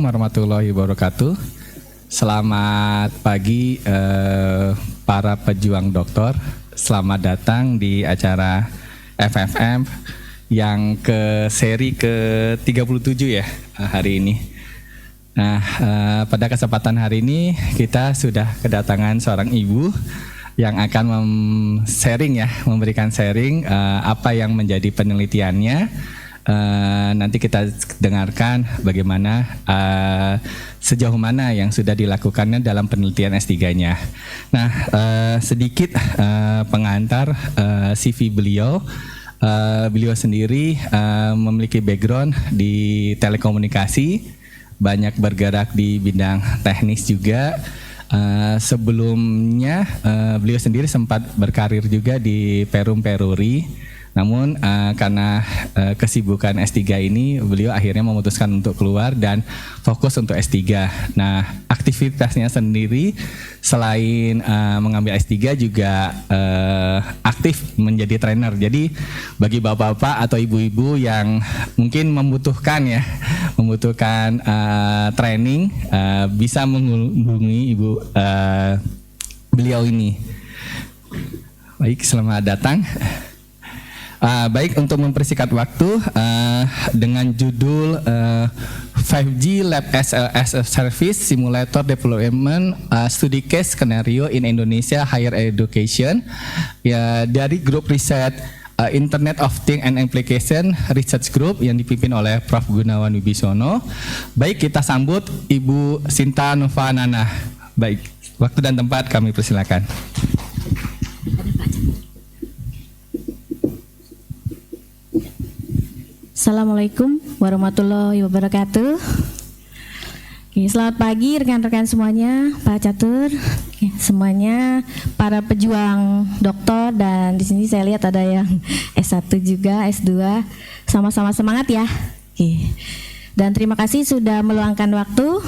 Warahmatullahi wabarakatuh. Selamat pagi para pejuang dokter. Selamat datang di acara FFM yang seri ke-37 ya hari ini. Nah, pada kesempatan hari ini kita sudah kedatangan seorang ibu yang akan memberikan sharing apa yang menjadi penelitiannya. Nanti kita dengarkan bagaimana sejauh mana yang sudah dilakukannya dalam penelitian S3-nya. Nah, sedikit pengantar CV beliau. Beliau sendiri memiliki background di telekomunikasi, banyak bergerak di bidang teknis juga. Sebelumnya beliau sendiri sempat berkarir juga di Perum Peruri. Namun karena kesibukan S3 ini, beliau akhirnya memutuskan untuk keluar dan fokus untuk S3. Nah, aktivitasnya sendiri selain mengambil S3 juga aktif menjadi trainer. Jadi bagi bapak-bapak atau ibu-ibu yang mungkin membutuhkan training, bisa menghubungi beliau ini. Baik, selamat datang. Baik, untuk mempersingkat waktu, dengan judul 5G Lab as a Service Simulator Development Study Case Scenario in Indonesia Higher Education, ya, dari grup riset Internet of Things and Application Research Group yang dipimpin oleh Prof. Gunawan Wibisono. Baik, kita sambut Ibu Sinta Novanana. Baik, waktu dan tempat kami persilakan. Assalamualaikum warahmatullahi wabarakatuh. Oke, selamat pagi rekan-rekan semuanya, Pak Catur, semuanya para pejuang dokter, dan di sini saya lihat ada yang S1 juga, S2. Sama-sama semangat ya. Oke. Dan terima kasih sudah meluangkan waktu.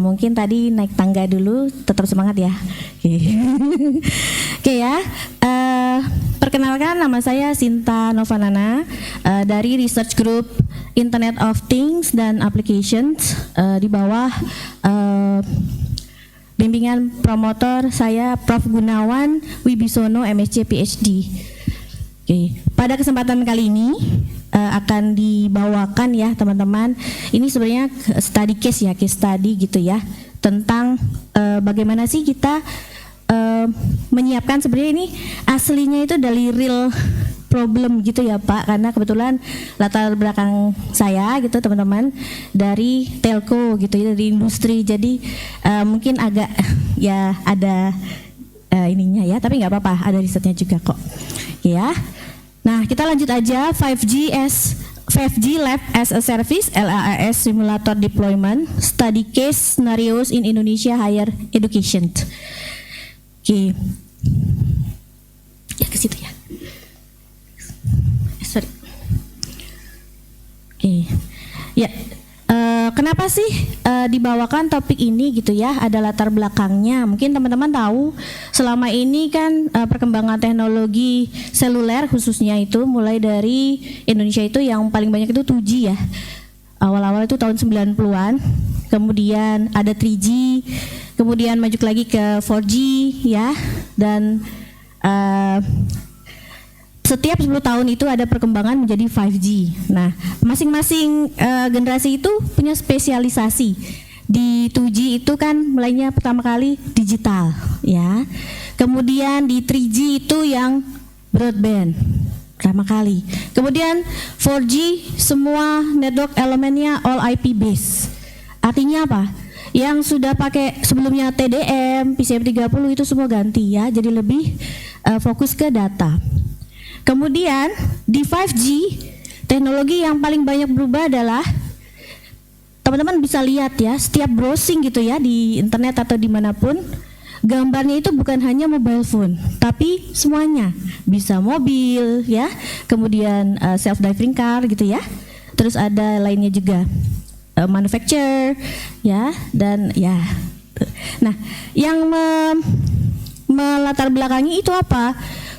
Mungkin tadi naik tangga dulu, tetap semangat ya. Oke ya. Perkenalkan, nama saya Sinta Novanana dari Research Group Internet of Things dan Applications, di bawah bimbingan promotor saya Prof. Gunawan Wibisono MSc PhD. Oke, pada kesempatan kali ini akan dibawakan ya teman-teman. Ini sebenarnya study case ya, case study gitu ya, tentang bagaimana sih kita menyiapkan. Sebenarnya ini aslinya itu dari real problem gitu ya Pak, karena kebetulan latar belakang saya gitu teman-teman dari telco gitu ya, dari industri. Jadi mungkin agak ya ada ininya ya, tapi nggak apa-apa, ada risetnya juga kok ya. Nah, kita lanjut aja. 5G Lab as a Service LAAS Simulator Deployment Study Case Scenarios in Indonesia Higher Education. Oke, ya ke situ ya. Sorry. Oke, ya. Kenapa sih dibawakan topik ini gitu ya? Ada latar belakangnya. Mungkin teman-teman tahu selama ini kan perkembangan teknologi seluler khususnya itu mulai dari Indonesia itu yang paling banyak itu 2G ya. Awal-awal itu tahun 90-an. Kemudian ada 3G, kemudian maju lagi ke 4G ya, dan setiap 10 tahun itu ada perkembangan menjadi 5G. Nah, masing-masing generasi itu punya spesialisasi. Di 2G itu kan mulainya pertama kali digital ya. Kemudian di 3G itu yang broadband pertama kali. Kemudian 4G semua network elemennya all IP base. Artinya apa? Yang sudah pakai sebelumnya TDM, PCM30 itu semua ganti ya, jadi lebih fokus ke data. Kemudian di 5G teknologi yang paling banyak berubah adalah, teman-teman bisa lihat ya, setiap browsing gitu ya di internet atau dimanapun, gambarnya itu bukan hanya mobile phone, tapi semuanya bisa mobil ya, kemudian self driving car gitu ya, terus ada lainnya juga manufacture ya, dan ya. Nah, yang melatar belakangi itu apa?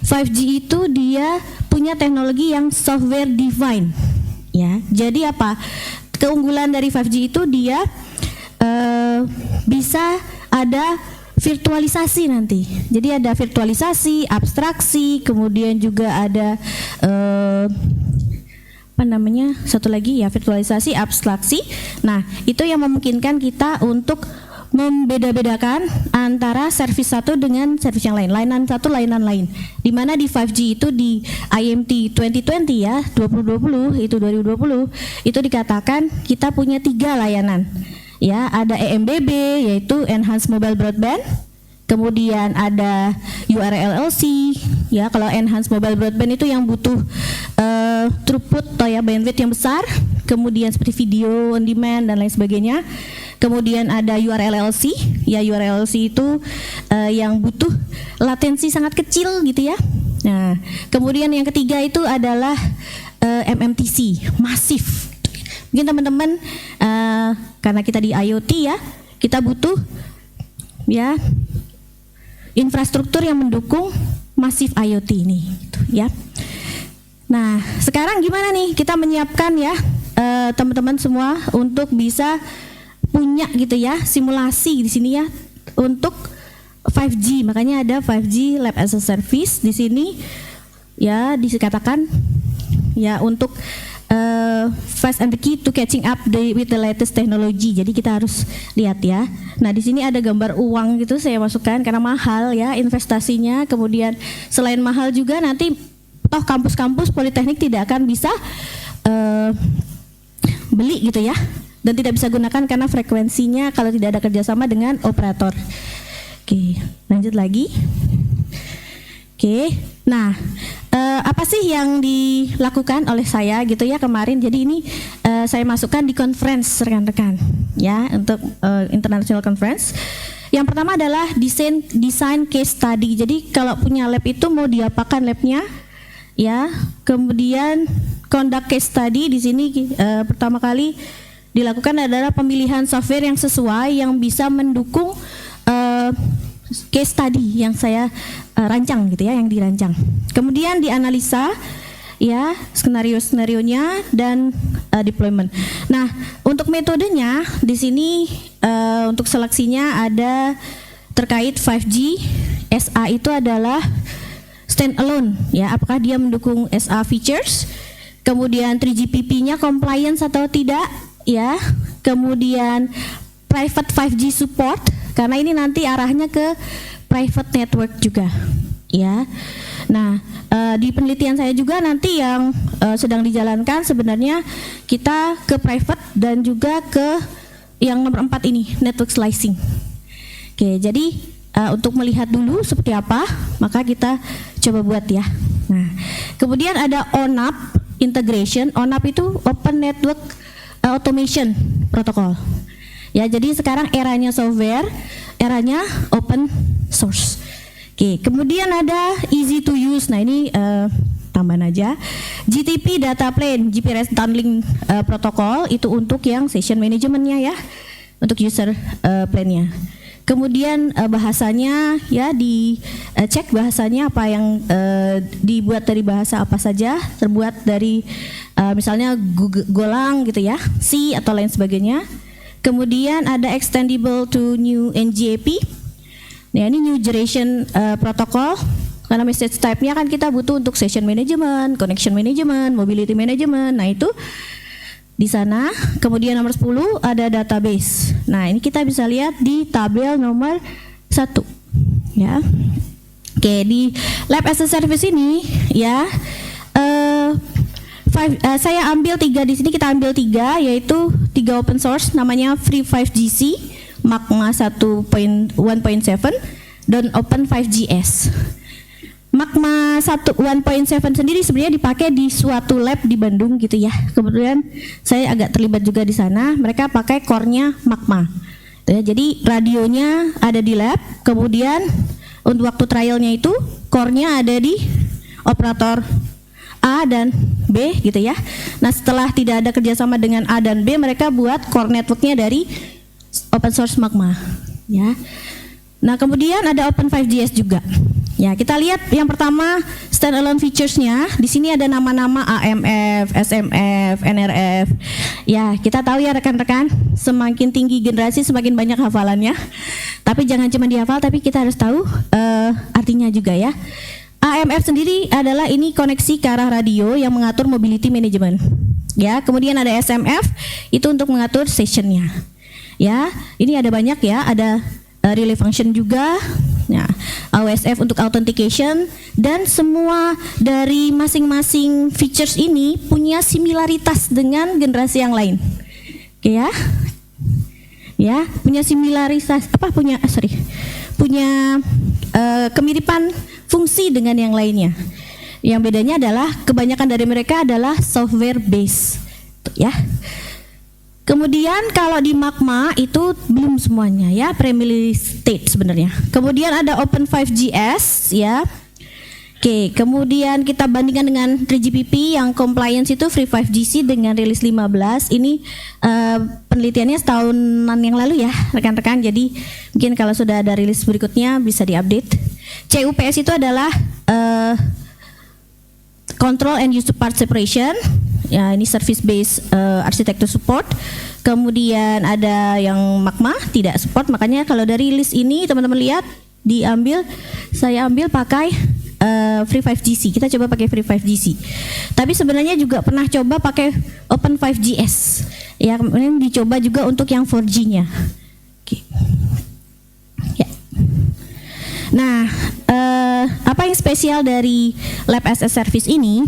5G itu dia punya teknologi yang software defined ya. Jadi apa? Keunggulan dari 5G itu dia bisa ada virtualisasi nanti. Jadi ada virtualisasi, abstraksi, kemudian juga ada satu lagi ya, virtualisasi, abstraksi. Nah, itu yang memungkinkan kita untuk membeda-bedakan antara service satu dengan service yang lain, lainan satu, lainan lain. Di mana di 5G itu di IMT 2020 ya, 2020 itu dikatakan kita punya 3 layanan. Ya, ada EMBB yaitu Enhanced Mobile Broadband. Kemudian ada URLLC, ya kalau Enhanced Mobile Broadband itu yang butuh throughput atau ya bandwidth yang besar, kemudian seperti video on demand dan lain sebagainya. Kemudian ada URLLC, ya URLLC itu yang butuh latensi sangat kecil gitu ya. Nah, kemudian yang ketiga itu adalah MMTC, masif. Mungkin teman-teman karena kita di IoT ya, kita butuh ya infrastruktur yang mendukung masif IoT ini gitu, ya. Nah, sekarang gimana nih kita menyiapkan ya teman-teman semua untuk bisa punya gitu ya simulasi di sini ya untuk 5G. Makanya ada 5G Lab as a Service di sini ya, dikatakan ya untuk fast and the key to catching up with the latest technology. Jadi kita harus lihat ya. Nah, di sini ada gambar uang gitu saya masukkan karena mahal ya investasinya. Kemudian selain mahal juga nanti toh kampus-kampus politeknik tidak akan bisa beli gitu ya, dan tidak bisa gunakan karena frekuensinya kalau tidak ada kerjasama dengan operator. Oke, lanjut lagi. Oke, nah apa sih yang dilakukan oleh saya gitu ya kemarin? Jadi ini saya masukkan di conference rekan-rekan ya untuk international conference. Yang pertama adalah design case study. Jadi kalau punya lab itu mau diapakan labnya? Ya, kemudian conduct case study di sini pertama kali dilakukan adalah pemilihan software yang sesuai yang bisa mendukung case study yang saya rancang gitu ya, yang dirancang. Kemudian dianalisa ya skenario-skenarionya dan deployment. Nah, untuk metodenya di sini untuk seleksinya ada terkait 5G SA itu adalah standalone ya, apakah dia mendukung SA features, kemudian 3GPP-nya compliance atau tidak ya, kemudian private 5G support karena ini nanti arahnya ke private network juga ya. Nah, di penelitian saya juga nanti yang sedang dijalankan sebenarnya kita ke private dan juga ke yang nomor 4 ini, network slicing. Oke, jadi untuk melihat dulu seperti apa, maka kita coba buat ya. Nah, kemudian ada ONAP integration. ONAP itu Open Network Automation Protocol. Ya, jadi sekarang eranya software, eranya open source. Oke, kemudian ada easy to use. Nah, ini tambahan aja. GTP Data Plane, GPRS Tunneling Protocol itu untuk yang session managementnya ya, untuk user plan-nya. Kemudian bahasanya ya dicek bahasanya apa yang dibuat dari bahasa apa saja, terbuat dari misalnya Golang gitu ya, C atau lain sebagainya. Kemudian ada extendable to new NGAP. Nah, ini new generation protocol karena message type-nya kan kita butuh untuk session management, connection management, mobility management. Nah, itu di sana. Kemudian nomor 10 ada database. Nah, ini kita bisa lihat di tabel nomor 1 ya. Oke, di Lab as a Service ini ya saya ambil 3 di sini, kita ambil 3 yaitu 3 open source namanya Free 5GC, Magma 1.7 dan Open 5GS. Magma 1.7 sendiri sebenarnya dipakai di suatu lab di Bandung gitu ya. Kemudian saya agak terlibat juga di sana. Mereka pakai core-nya Magma. Ya, jadi radionya ada di lab. Kemudian untuk waktu trialnya itu core-nya ada di operator A dan B gitu ya. Nah, setelah tidak ada kerjasama dengan A dan B, mereka buat core network-nya dari open source Magma. Ya. Nah, kemudian ada Open 5GS juga. Ya, kita lihat yang pertama standalone features-nya. Di sini ada nama-nama AMF, SMF, NRF. Ya, kita tahu ya rekan-rekan, semakin tinggi generasi semakin banyak hafalannya. Tapi jangan cuma dihafal, tapi kita harus tahu artinya juga ya. AMF sendiri adalah ini koneksi ke arah radio yang mengatur mobility management. Ya, kemudian ada SMF itu untuk mengatur sessionnya. Ya, ini ada banyak ya, ada relay function juga. Nah, OSF untuk authentication, dan semua dari masing-masing features ini punya similaritas dengan generasi yang lain. Oke ya. Ya, punya similaritas punya kemiripan fungsi dengan yang lainnya. Yang bedanya adalah kebanyakan dari mereka adalah software based, ya. Kemudian kalau di Magma itu belum semuanya ya, primary state sebenarnya. Kemudian ada Open 5GS ya. Oke, kemudian kita bandingkan dengan 3GPP yang compliance itu Free 5GC dengan rilis 15. Ini penelitiannya setahunan yang lalu ya rekan-rekan. Jadi mungkin kalau sudah ada rilis berikutnya bisa diupdate. CUPS itu adalah Control and User Part Separation. Ya, ini service based architecture support. Kemudian ada yang Magma tidak support, makanya kalau dari list ini teman-teman lihat saya ambil pakai Free 5GC. Kita coba pakai Free 5GC. Tapi sebenarnya juga pernah coba pakai Open 5GS. Ya, kemudian dicoba juga untuk yang 4G-nya. Oke. Ya. Nah, apa yang spesial dari Lab as a Service ini?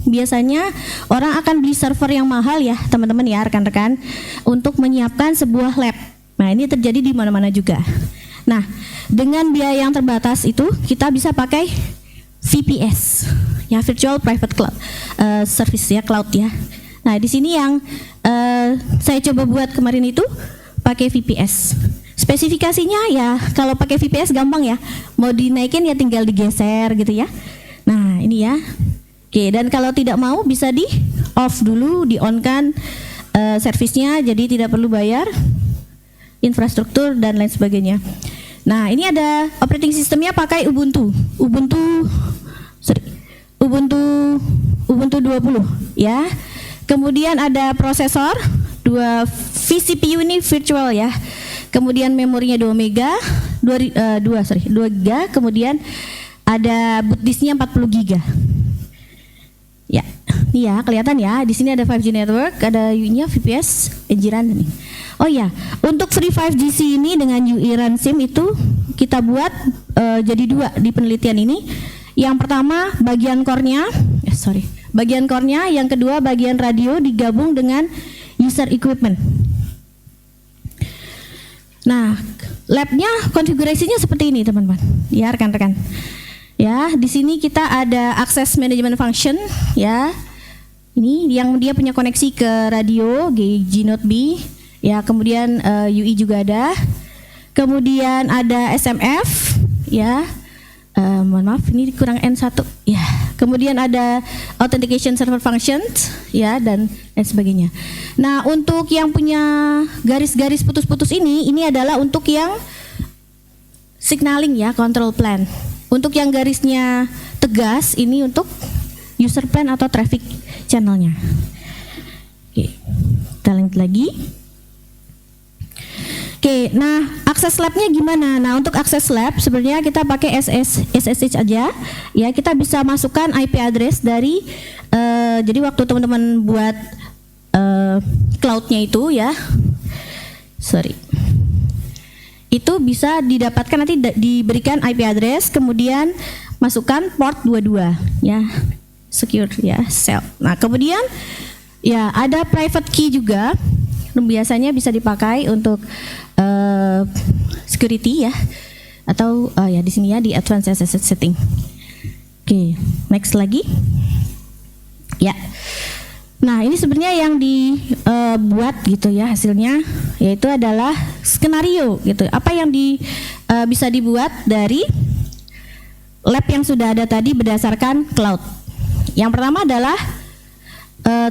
Biasanya orang akan beli server yang mahal ya teman-teman ya rekan-rekan untuk menyiapkan sebuah lab. Nah, ini terjadi di mana-mana juga. Nah, dengan biaya yang terbatas itu kita bisa pakai VPS ya, Virtual Private Cloud Service ya, cloud ya. Nah, di sini yang saya coba buat kemarin itu pakai VPS. Spesifikasinya ya kalau pakai VPS gampang ya, mau dinaikin ya tinggal digeser gitu ya. Nah, ini ya. Oke, dan kalau tidak mau bisa di off dulu, di on kan servisnya, jadi tidak perlu bayar infrastruktur dan lain sebagainya. Nah, ini ada operating systemnya pakai Ubuntu 20 ya. Kemudian ada prosesor 2 vCPU ini virtual ya. Kemudian memorinya 2 GB, kemudian ada boot disknya 40 GB. Ya, ini ya kelihatan ya. Di sini ada 5G network, ada UI-nya VPS, Ejiran ini. Oh ya, untuk Free 5GC ini dengan UI Run SIM itu kita buat jadi 2 di penelitian ini. Yang pertama bagian core-nya, yang kedua bagian radio digabung dengan user equipment. Nah, labnya konfigurasinya seperti ini teman-teman. Ya rekan-rekan. Ya, di sini kita ada access management function ya. Ini yang dia punya koneksi ke radio G Node B. Ya, kemudian UI juga ada. Kemudian ada SMF ya. Mohon maaf ini kurang N1 ya. Kemudian ada authentication server functions ya dan lain sebagainya. Nah, untuk yang punya garis-garis putus-putus ini adalah untuk yang signaling ya, control plan. Untuk yang garisnya tegas ini untuk user plan atau traffic channelnya. Oke, kita lanjut lagi. Oke, nah akses labnya gimana? Nah, untuk akses lab sebenarnya kita pakai SSH aja. Ya, kita bisa masukkan IP address dari jadi waktu teman-teman buat cloudnya itu ya. Itu bisa didapatkan nanti diberikan IP address, kemudian masukkan port 22 ya, secure ya, self. Nah, kemudian ya ada private key juga, biasanya bisa dipakai untuk security ya, atau ya di sini ya di advanced SSH setting. Oke, next lagi ya. Nah, ini sebenarnya yang dibuat gitu ya hasilnya, yaitu adalah skenario gitu. Apa yang bisa dibuat dari lab yang sudah ada tadi berdasarkan cloud. Yang pertama adalah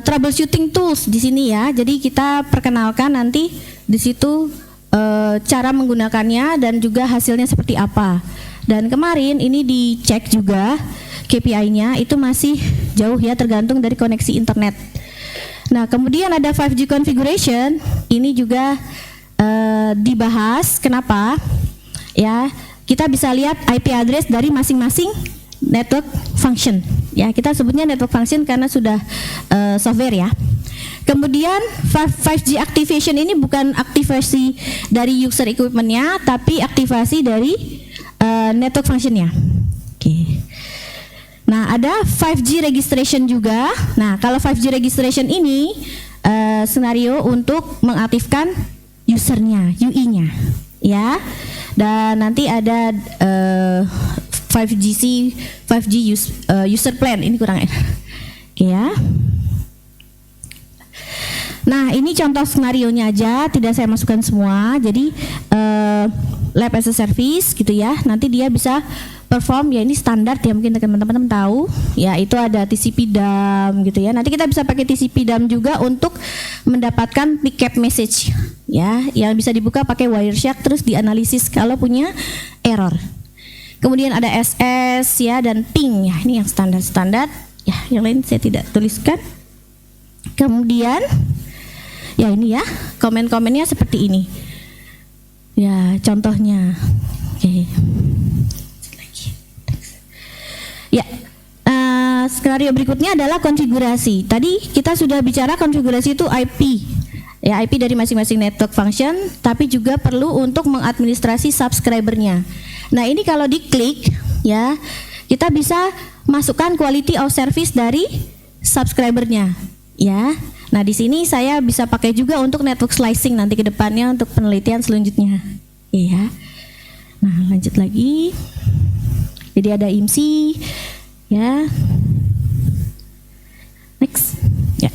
troubleshooting tools di sini ya. Jadi kita perkenalkan nanti di situ cara menggunakannya dan juga hasilnya seperti apa. Dan kemarin ini dicek juga KPI-nya itu masih jauh ya, tergantung dari koneksi internet. Nah, kemudian ada 5G configuration, ini juga dibahas. Kenapa? Ya, kita bisa lihat IP address dari masing-masing network function. Ya, kita sebutnya network function karena sudah software ya. Kemudian 5G activation ini bukan aktivasi dari user equipment-nya, tapi aktivasi dari network function-nya. Oke. Nah, ada 5G registration juga. Nah, kalau 5G registration ini skenario untuk mengaktifkan usernya, UI-nya, ya. Dan nanti ada 5G user plan, ini kurang ya. Oke ya. Nah, ini contoh skenarionya aja, tidak saya masukkan semua. Jadi lab as a service gitu ya. Nanti dia bisa perform, ya ini standar ya, mungkin teman-teman tahu ya, itu ada TCP DAM gitu ya. Nanti kita bisa pakai TCP DAM juga untuk mendapatkan PCAP message ya, yang bisa dibuka pakai Wireshark terus dianalisis kalau punya error. Kemudian ada SS ya, dan ping ya, ini yang standar-standar ya, yang lain saya tidak tuliskan. Kemudian ya ini ya, komen-komennya seperti ini ya, contohnya. Oke. Ya, skenario berikutnya adalah konfigurasi. Tadi kita sudah bicara konfigurasi itu IP, ya IP dari masing-masing network function, tapi juga perlu untuk mengadministrasi subscribernya. Nah, ini kalau diklik, ya kita bisa masukkan quality of service dari subscribernya, ya. Nah, di sini saya bisa pakai juga untuk network slicing nanti ke depannya untuk penelitian selanjutnya, ya. Nah, lanjut lagi. Jadi ada IMSI, ya. Next, ya.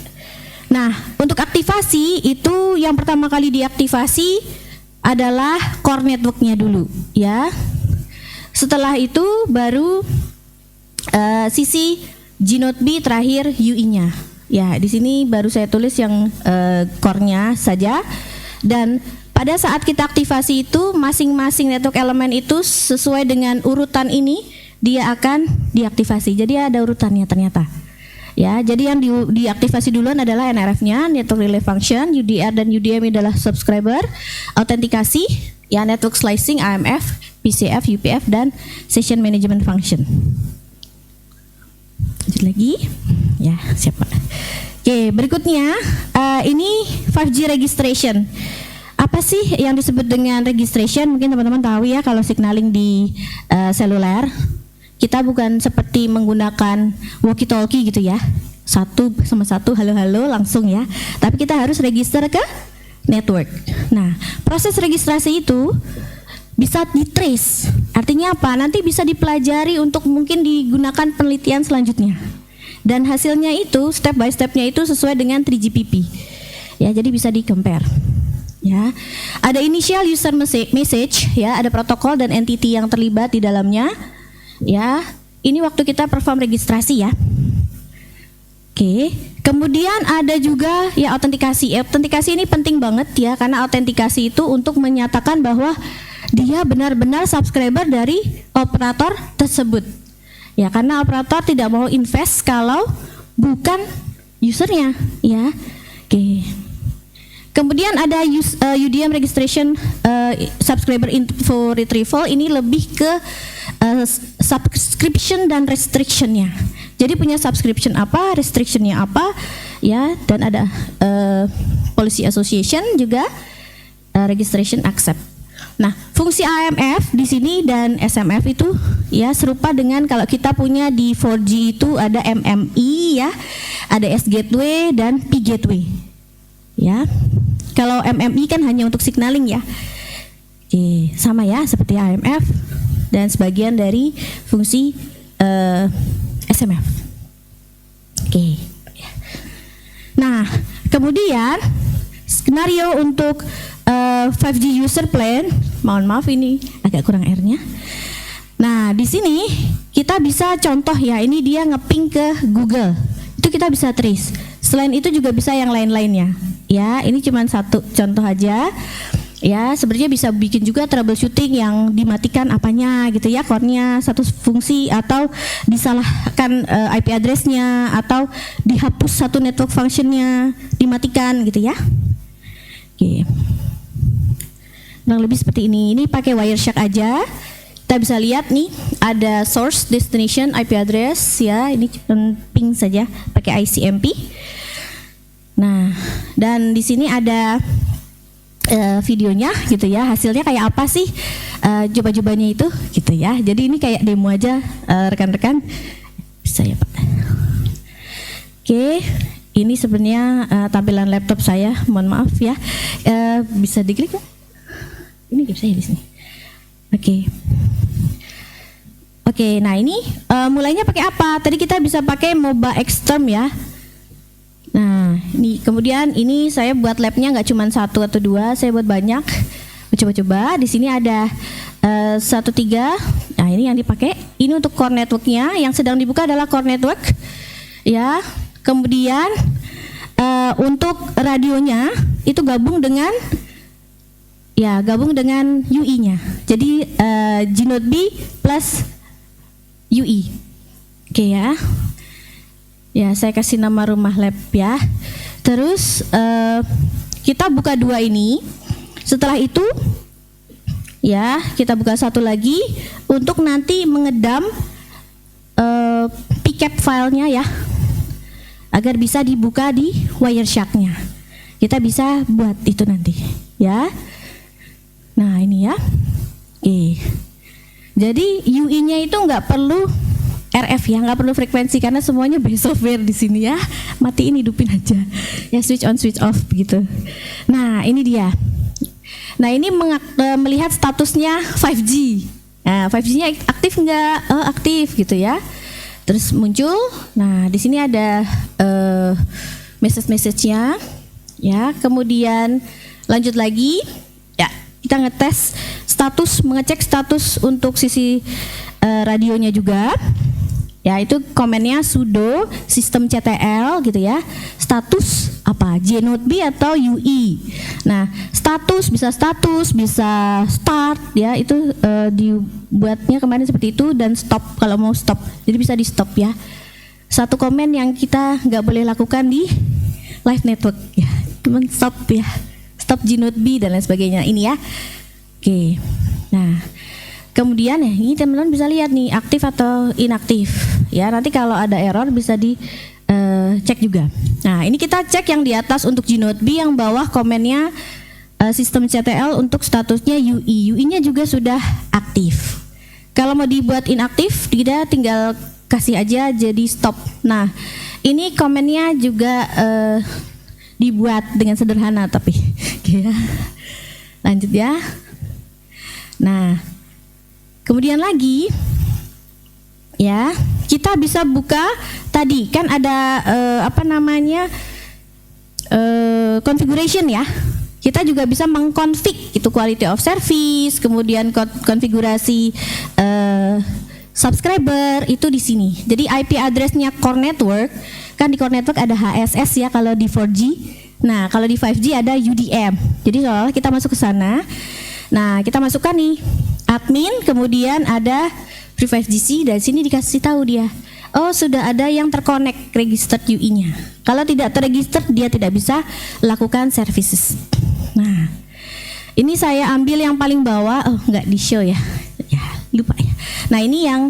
Nah, untuk aktivasi itu yang pertama kali diaktifasi adalah core networknya dulu, ya. Setelah itu baru sisi G-Node B, terakhir UI-nya. Ya, di sini baru saya tulis yang core-nya saja. Dan pada saat kita aktivasi itu, masing-masing network elemen itu sesuai dengan urutan ini dia akan diaktifasi. Jadi ada urutannya ternyata. Ya, jadi yang diaktifasi duluan adalah NRF-nya, network relay function, UDR dan UDM adalah subscriber, autentikasi, ya network slicing, AMF, PCF, UPF dan session management function. Lanjut lagi. Ya, siapa? Oke, berikutnya ini 5G registration. Apa sih yang disebut dengan registration? Mungkin teman-teman tahu ya, kalau signaling di seluler kita bukan seperti menggunakan walkie talkie gitu ya, satu sama satu halo-halo langsung ya, tapi kita harus register ke network. Nah, proses registrasi itu bisa di-trace. Artinya apa? Nanti bisa dipelajari untuk mungkin digunakan penelitian selanjutnya. Dan hasilnya itu step by stepnya itu sesuai dengan 3GPP. Ya, jadi bisa di-compare. Ya, ada initial user message, ya, ada protokol dan entity yang terlibat di dalamnya. Ya, ini waktu kita perform registrasi ya. Oke, kemudian ada juga ya autentikasi. Autentikasi ini penting banget ya, karena autentikasi itu untuk menyatakan bahwa dia benar-benar subscriber dari operator tersebut. Ya, karena operator tidak mau invest kalau bukan usernya, ya. Oke. Kemudian ada UDM registration subscriber info retrieval, ini lebih ke subscription dan restrictionnya. Jadi punya subscription apa, restrictionnya apa, ya, dan ada policy association juga registration accept. Nah, fungsi AMF di sini dan SMF itu ya serupa dengan kalau kita punya di 4G itu ada MMI ya, ada S gateway dan P gateway. Ya. Kalau MMI kan hanya untuk signaling ya. Oke, sama ya seperti AMF dan sebagian dari fungsi SMF. Oke. Nah, kemudian skenario untuk 5G user plan, mohon maaf ini agak kurang R-nya. Nah, di sini kita bisa contoh ya, ini dia ngeping ke Google. Itu kita bisa trace. Selain itu juga bisa yang lain-lainnya. Ya, ini cuma satu contoh aja. Ya, sebenarnya bisa bikin juga troubleshooting yang dimatikan apanya gitu ya, core-nya satu fungsi, atau disalahkan IP address-nya, atau dihapus satu network function-nya, dimatikan gitu ya. Oke. Kurang lebih seperti ini. Ini pakai Wireshark aja. Kita bisa lihat nih, ada source, destination, IP address ya. Ini ping saja pakai ICMP. Nah, dan di sini ada videonya gitu ya, hasilnya kayak apa sih coba-cobanya itu gitu ya. Jadi ini kayak demo aja rekan-rekan, bisa ya Pak. Oke, ini sebenarnya tampilan laptop saya, mohon maaf ya. Bisa diklik ya? Ini bisa ya di sini. Oke, nah ini mulainya pakai apa? Tadi kita bisa pakai MOBA Xterm ya. Nah, ini kemudian ini saya buat labnya nggak cuma 1 atau 2, saya buat banyak. Coba-coba di sini ada 1.3. Nah, ini yang dipakai. Ini untuk core networknya. Yang sedang dibuka adalah core network. Ya. Kemudian untuk radionya itu gabung dengan UI-nya. Jadi G-Node B plus UI. Oke ya. Ya, saya kasih nama rumah lab ya. Terus kita buka 2 ini. Setelah itu ya, kita buka satu lagi untuk nanti mengedam pcap filenya ya, agar bisa dibuka di Wireshark-nya. Kita bisa buat itu nanti ya. Nah, ini ya. Oke. Jadi UI-nya itu nggak perlu RF ya, nggak perlu frekuensi karena semuanya base software di sini ya. Matiin, hidupin aja. Ya, switch on, switch off begitu. Nah, ini dia. Nah, ini melihat statusnya 5G. Nah, 5G-nya aktif nggak? Aktif gitu ya. Terus muncul. Nah, di sini ada message-nya. Ya, kemudian lanjut lagi. Ya, kita ngetes status, mengecek status untuk sisi radionya juga. Ya, itu komennya sudo systemctl gitu ya. Status apa? G-Node B atau UI. Nah, status bisa start ya, itu dibuatnya kemarin seperti itu, dan stop kalau mau stop. Jadi bisa di stop ya. Satu komen yang kita nggak boleh lakukan di live network ya. Cuman stop ya. Stop G-Node B dan lain sebagainya. Ini ya. Oke. Nah, kemudian ya, ini teman-teman bisa lihat nih aktif atau inaktif. Ya, nanti kalau ada error bisa cek juga. Nah, ini kita cek yang di atas untuk G-Node B, yang bawah komennya systemctl untuk statusnya UI. UI-nya juga sudah aktif. Kalau mau dibuat inaktif, kita tinggal kasih aja jadi stop. Nah, ini komennya juga dibuat dengan sederhana tapi ya. Lanjut ya. Nah, kemudian lagi ya, kita bisa buka tadi kan ada configuration ya. Kita juga bisa mengkonfig itu quality of service, kemudian konfigurasi subscriber itu di sini. Jadi IP address-nya core network, kan di core network ada HSS ya kalau di 4G. Nah, kalau di 5G ada UDM. Jadi seolah kita masuk ke sana. Nah, kita masukkan nih admin, kemudian ada free 5GC, dan sini dikasih tahu dia. Oh, sudah ada yang terkonek registered UI-nya. Kalau tidak terregister, dia tidak bisa lakukan services. Nah, ini saya ambil yang paling bawah. Oh, nggak di show ya. Ya, lupa ya. Nah, ini yang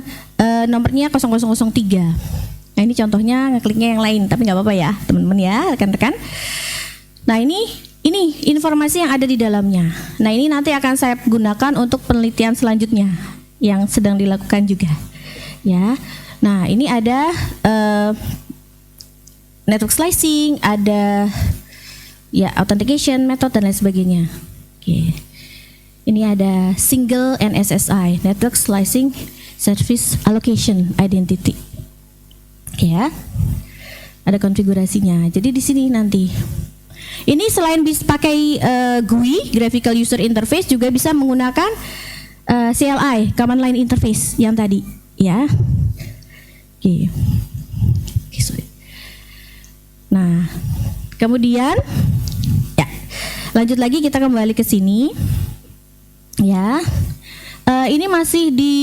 nomornya 0003. Nah, ini contohnya, ngekliknya yang lain, tapi nggak apa-apa ya, teman-teman ya, rekan-rekan. Nah, ini informasi yang ada di dalamnya. Nah, ini nanti akan saya gunakan untuk penelitian selanjutnya yang sedang dilakukan juga. Ya. Nah, ini ada network slicing, ada ya authentication method dan lain sebagainya. Oke. Ini ada single NSSI, network slicing service allocation identity. Oke ya. Ada konfigurasinya. Jadi di sini nanti. Ini selain bisa pakai GUI, graphical user interface, juga bisa menggunakan CLI, command line interface yang tadi, ya. Oke. Sorry. Nah, kemudian ya Lanjut lagi, kita kembali ke sini. Ya. Ini masih di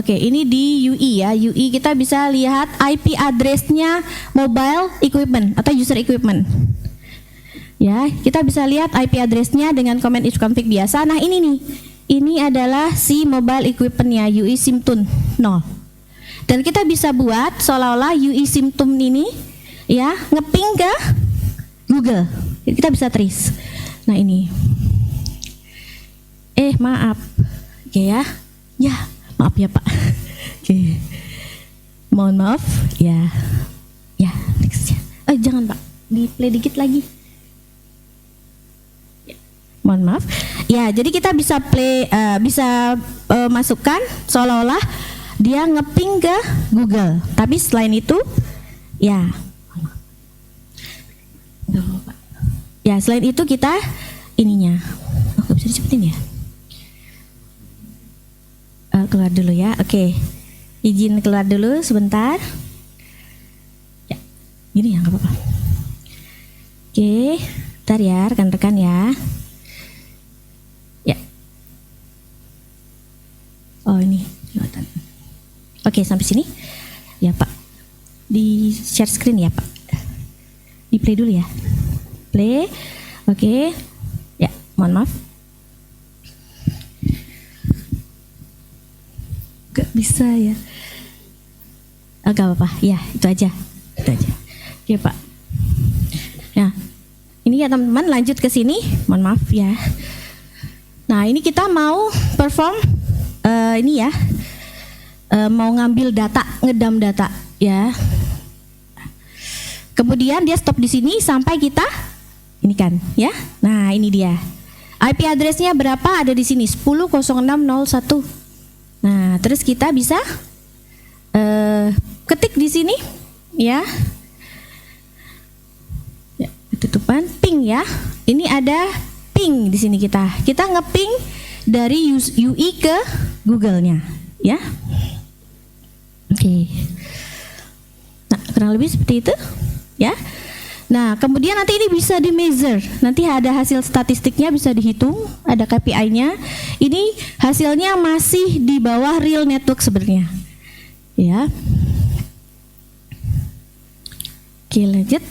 ini di UI ya. UI kita bisa lihat IP address-nya mobile equipment atau user equipment. Ya, kita bisa lihat IP address-nya dengan command ifconfig biasa. Nah, ini nih. Ini adalah si mobile equipment-nya UI Simtun 0. Dan kita bisa buat seolah-olah UI Simtun ini ya ngeping ke Google. Kita bisa trace. Nah, ini. Maaf. Oke ya. Ya, maaf ya, Pak. Oke. Mohon maaf. Ya. Ya, next ya. Jangan, Pak. Di play dikit lagi. Mohon maaf. Ya, jadi kita bisa masukkan seolah-olah dia ngeping ke Google. Tapi selain itu, ya. Ya, selain itu kita ininya. Nggak bisa dicepetin ya? Keluar dulu ya. Oke. Izin keluar dulu sebentar. Ya, gini ya, nggak apa-apa. Oke, bentar ya rekan-rekan ya. Oh, ini kelihatan. Oke, sampai sini ya, Pak. Di share screen ya, Pak. Di play dulu ya. Play. Oke. Ya, mohon maaf. Gak bisa ya. Gak apa-apa. Ya, itu aja. Itu aja. Oke, Pak. Ya. Ini ya teman-teman, lanjut ke sini. Mohon maaf ya. Nah, ini kita mau perform ini ya, mau ngambil data, ngedam data ya. Kemudian dia stop di sini sampai kita ini kan ya. Nah, ini dia. IP address-nya berapa? Ada di sini 10.06.01. Nah, terus kita bisa ketik di sini ya. Ya, tutupan ping ya. Ini ada ping di sini kita ngeping dari UI ke Google-nya, ya. Oke. Nah, kurang lebih seperti itu, ya. Nah, kemudian nanti ini bisa di measure. Nanti ada hasil statistiknya bisa dihitung, ada KPI-nya. Ini hasilnya masih di bawah real network sebenarnya. Ya. Oke, lanjut.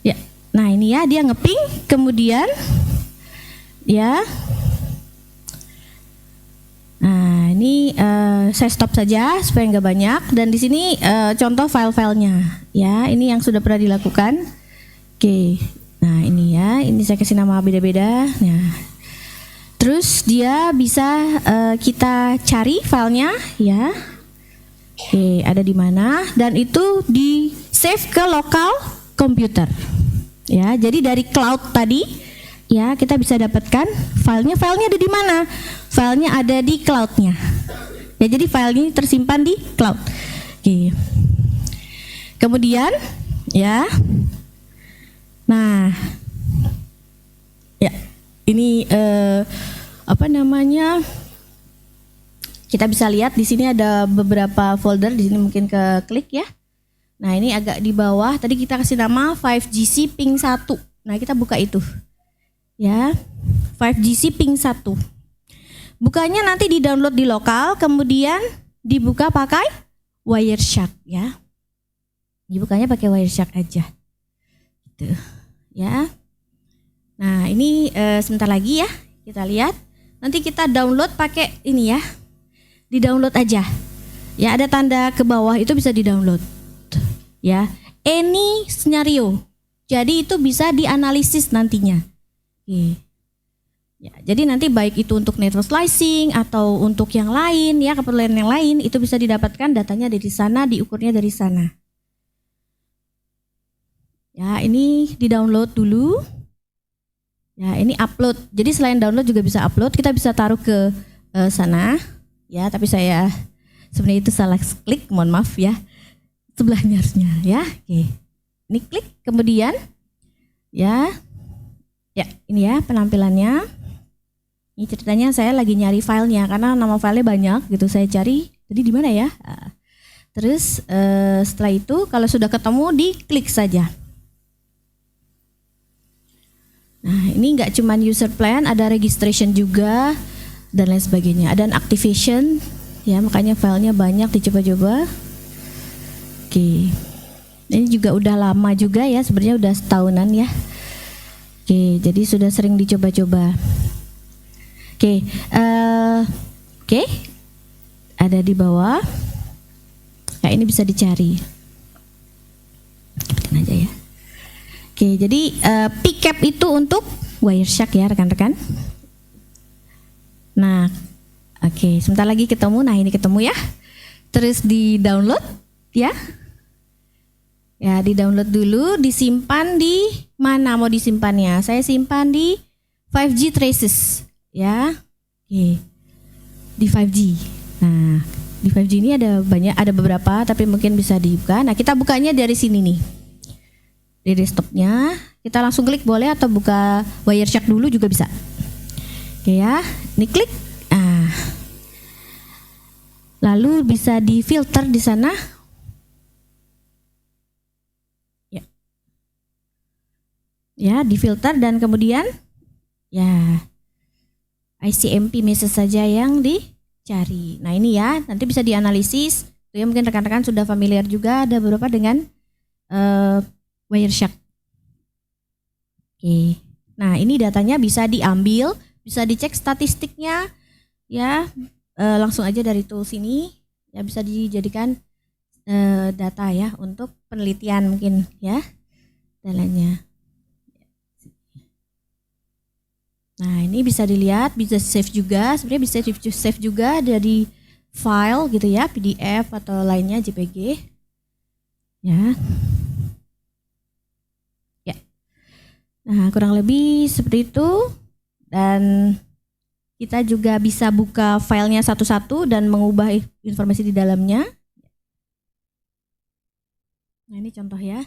Ya. Nah, ini ya dia ngeping, kemudian ya. Nah, ini saya stop saja supaya nggak banyak. Dan di sini contoh file-filenya. Ya, ini yang sudah pernah dilakukan. Oke. Nah, ini ya. Ini saya kasih nama beda-beda. Nah, terus dia bisa kita cari filenya, ya. Oke, ada di mana? Dan itu di save ke lokal komputer. Ya, jadi dari cloud tadi. Ya, kita bisa dapatkan filenya. Filenya ada di mana? Filenya ada di cloud-nya. Ya, jadi file ini tersimpan di cloud. Oke. Kemudian, ya. Nah, ya, ini apa namanya? Kita bisa lihat di sini ada beberapa folder. Di sini mungkin ke klik ya. Nah, ini agak di bawah. Tadi kita kasih nama 5GC ping 1. Nah, kita buka itu. Ya, 5GC ping 1. Bukanya nanti di-download di lokal, kemudian dibuka pakai Wireshark ya. Dibukanya pakai Wireshark aja. Gitu. Ya. Nah, ini sebentar lagi ya, kita lihat. Nanti kita download pakai ini ya. Di-download aja. Ya, ada tanda ke bawah itu bisa di-download. Ya, any scenario. Jadi itu bisa dianalisis nantinya. Oke. Ya, jadi nanti baik itu untuk network slicing atau untuk yang lain ya, keperluan yang lain itu bisa didapatkan datanya dari sana, diukurnya dari sana. Ya, ini di-download dulu. Ya, ini upload. Jadi selain download juga bisa upload, kita bisa taruh ke sana. Ya, tapi saya sebenarnya itu salah klik, mohon maaf ya. Sebelahnya harusnya ya. Oke. Ini klik kemudian ya. Ya, ini ya penampilannya. Ini ceritanya saya lagi nyari filenya karena nama filenya banyak gitu. Saya cari. Tadi di mana ya? Terus setelah itu kalau sudah ketemu diklik saja. Nah, ini nggak cuman user plan, ada registration juga dan lain sebagainya. Ada activation, ya makanya filenya banyak dicoba-coba. Oke, ini juga udah lama juga ya, sebenarnya udah setahunan ya. Oke, jadi sudah sering dicoba-coba. Oke, oke, ada di bawah. Nah, ini bisa dicari. Ikutin aja ya. Oke, jadi PCAP itu untuk Wireshark ya rekan-rekan. Nah, oke, sebentar lagi ketemu. Nah, ini ketemu ya. Terus di download ya. Ya, di download dulu, disimpan di mana mau disimpannya? Saya simpan di 5G Traces ya. Oke. Di 5G. Nah, di 5G ini ada beberapa tapi mungkin bisa dibuka. Nah, kita bukanya dari sini nih. Di desktopnya, kita langsung klik boleh atau buka Wireshark dulu juga bisa. Oke ya, ini klik. Lalu bisa difilter di sana. Ya. Ya, difilter dan kemudian ya ICMP message saja yang dicari. Nah, ini ya, nanti bisa dianalisis. Ya, mungkin rekan-rekan sudah familiar juga ada beberapa dengan Wireshark. Oke. Nah, ini datanya bisa diambil, bisa dicek statistiknya ya. Langsung aja dari tools ini ya, bisa dijadikan data ya untuk penelitian mungkin ya dalamnya. Nah, ini bisa dilihat, bisa save juga. Sebenarnya bisa save juga dari file gitu ya, PDF atau lainnya JPG. Ya. Ya. Nah, kurang lebih seperti itu. Dan kita juga bisa buka filenya satu-satu dan mengubah informasi di dalamnya. Nah, ini contoh ya.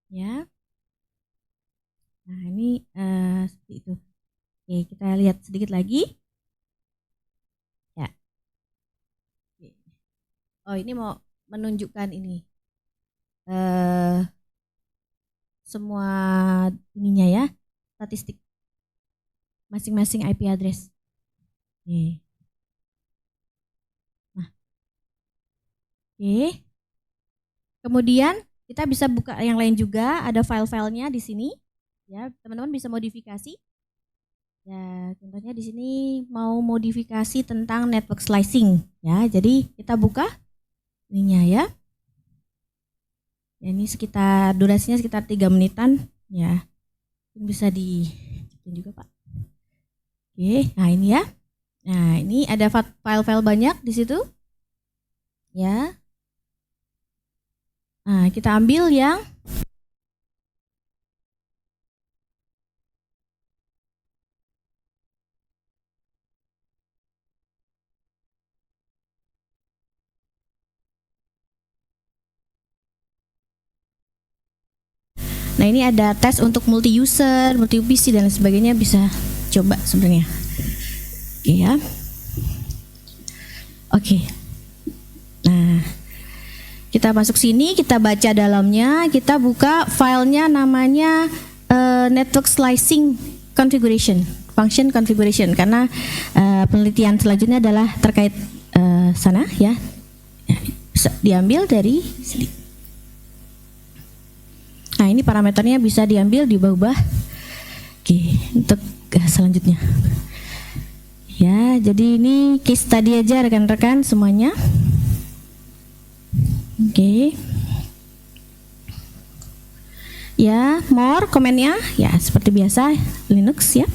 Ya. Nah, ini seperti itu. Oke, kita lihat sedikit lagi. Ya. Oh, ini mau menunjukkan ini. Semua ininya ya, statistik masing-masing IP address. Oke. Nah. Oke. Kemudian kita bisa buka yang lain juga, ada file-filenya di sini. Ya, teman-teman bisa modifikasi. Ya, contohnya di sini mau modifikasi tentang network slicing. Ya, jadi kita buka ininya ya. Ya, ini sekitar durasinya sekitar 3 menitan. Ya, bisa diciptain juga Pak. Oke, nah ini ya. Nah, ini ada file-file banyak di situ. Ya. Nah, kita ambil yang Nah, ini ada tes untuk multi user, multi PC dan lain sebagainya, bisa coba sebenarnya. Oke ya. Oke. Nah, kita masuk sini, kita baca dalamnya, kita buka filenya namanya network slicing configuration, function configuration, karena penelitian selanjutnya adalah terkait sana ya. Diambil dari sini. Nah, ini parameternya bisa diambil, diubah-ubah. Oke, untuk selanjutnya. Ya, jadi ini case tadi aja rekan-rekan semuanya. Oke. Ya, more komennya ya seperti biasa Linux ya.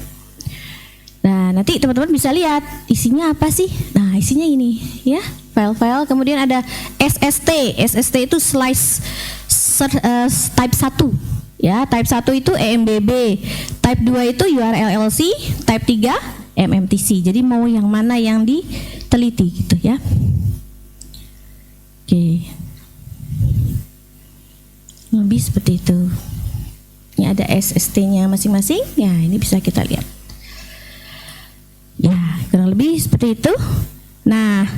Nah, nanti teman-teman bisa lihat isinya apa sih. Nah, isinya ini ya, file-file. Kemudian ada SST. SST itu slice type 1 ya, type 1 itu EMBB, type 2 itu URLLC, type 3 MMTC. Jadi mau yang mana yang diteliti gitu ya. Oke. Lebih seperti itu. Ini ada SST-nya masing-masing. Ya, ini bisa kita lihat. Ya, kurang lebih seperti itu. Nah,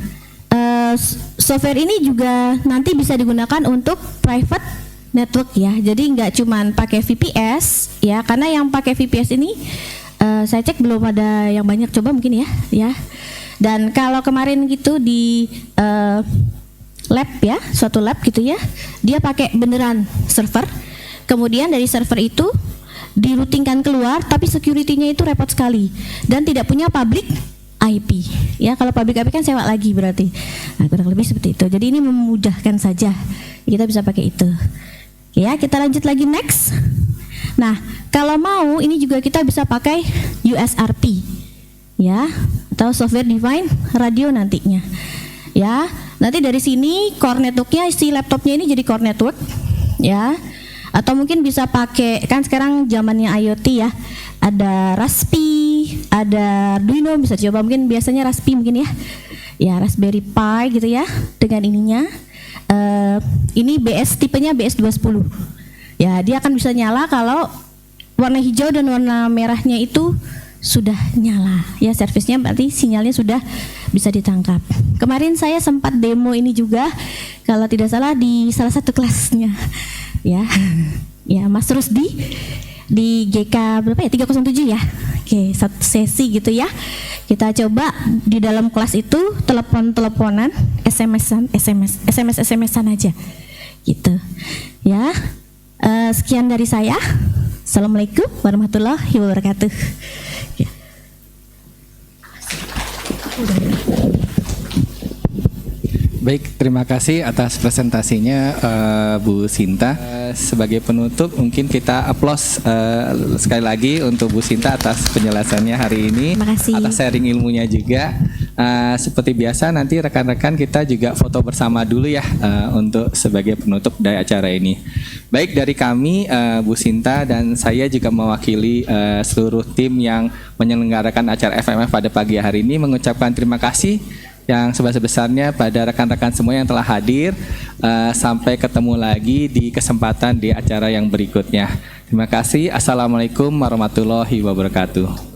software ini juga nanti bisa digunakan untuk private network ya. Jadi nggak cuman pakai VPS ya, karena yang pakai VPS ini saya cek belum ada yang banyak coba mungkin ya. Dan kalau kemarin gitu di lab ya, suatu lab gitu ya, dia pakai beneran server. Kemudian dari server itu diroutingkan keluar, tapi security-nya itu repot sekali dan tidak punya public IP. Ya, kalau public IP kan sewa lagi berarti. Nah, kurang lebih seperti itu. Jadi ini memudahkan saja. Kita bisa pakai itu. Ya, kita lanjut lagi next. Nah, kalau mau ini juga kita bisa pakai USRP. Ya, atau software defined radio nantinya. Ya, nanti dari sini core networknya si laptopnya ini jadi core network. Ya. Atau mungkin bisa pakai, kan sekarang zamannya IoT ya, ada Raspi, ada Arduino, bisa coba mungkin biasanya Raspi mungkin ya Raspberry Pi gitu ya, dengan ininya. Ini BS tipenya BS210. Ya, dia akan bisa nyala kalau warna hijau dan warna merahnya itu sudah nyala. Ya, servisnya berarti sinyalnya sudah bisa ditangkap. Kemarin saya sempat demo ini juga, kalau tidak salah di salah satu kelasnya. Ya Mas Rusdi di GK berapa ya, 307 ya. Oke, satu sesi gitu ya. Kita coba di dalam kelas itu telepon-teleponan, SMS-an aja gitu ya. Sekian dari saya. Assalamualaikum warahmatullahi wabarakatuh. Ya. Baik, terima kasih atas presentasinya Bu Sinta. Sebagai penutup mungkin kita aplaus sekali lagi untuk Bu Sinta atas penjelasannya hari ini, atas sharing ilmunya juga. Seperti biasa nanti rekan-rekan kita juga foto bersama dulu ya untuk sebagai penutup dari acara ini. Baik, dari kami Bu Sinta dan saya juga mewakili seluruh tim yang menyelenggarakan acara FMF pada pagi hari ini mengucapkan terima kasih yang sebesar-besarnya pada rekan-rekan semua yang telah hadir. Sampai ketemu lagi di kesempatan di acara yang berikutnya. Terima kasih. Assalamualaikum warahmatullahi wabarakatuh.